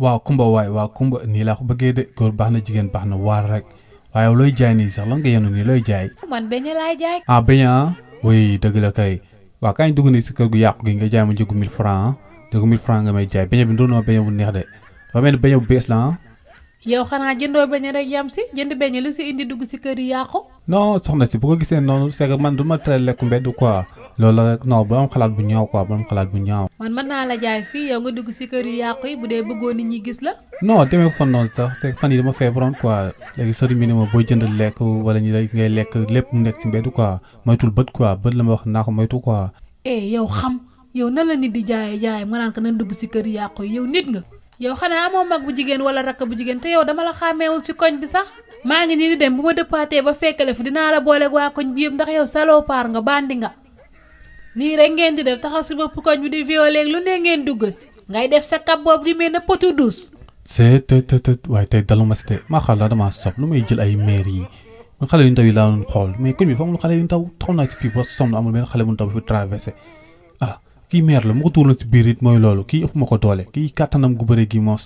waaw kumba waay waaw kumba nii laa ko bëggee de góor baax na jigéen baax na waar rek waaye looy jaay nii sax lan nga yenu nii looy jaay. man beñe laay jaay. ah beñe ah oui dëgg la kay waaw kañ dugg nii si kër gu yàqu gi nga jaay ma njëgu 1000 francs njëgu 1000 francs nga may jaay beñe bi ndoonoo beñe bu neex de dafa mel ni beñe bu bees la ah. yow xanaa jëndoo beñe rek yam si jënd beñe lu si indi dugg si kër yi yàqu. non soxna si bu ko gisee noonu c'est que man du ma tere lekk mbedd quoi loolu rek non bu am xalaat bu ñaaw quoi bu am xalaat bu ñaaw. man mën naa la jaay fii yow nga dugg si kër yi yàqu yi bu dee bëggoo nit ñi gis la. non demee fan noonu sax c'est fan yi dama feebaroon quoi léegi sëriñ bi ne ma booy jënd lekk wala ñu lay ngay lekk lépp mu nekk si mbedd quoi moytul bët quoi bët la ma wax naa ko moytu quoi. yow xam yow nan la nit di jaay nga naan ko nan dugg si kër yi yàqu yi yow nit nga. yow xanaa amoo mag bu jigéen wala rakk bu jigéen te yow dama la xàmmeewul ci koñ bi sax maa ngi nii di dem bu ma dëppaatee ba fekkale fi dinaa la booleeg waa koñ bi yëpp ndax yow salopard nga bandi nga nii rek ngeen di def taxaw si bopp koñ bi di violer lu ne ngeen dugg si ngay def sa kap boobu di mel ne potu douce. c'est te waaye tey daluma si de maa xam la damaa sob lu may jël ay maire yi man xale yu ndaw yi laa doon xool mais koñ bi fa amul xale yu ndaw taxaw naa si fii ba sonn amul benn xale bu ndaw bi fi traversé kii meer la mu ko tuuroon si biir it mooy loolu kii ëpp ma ko doole kii kàttanam gu bëre gi moos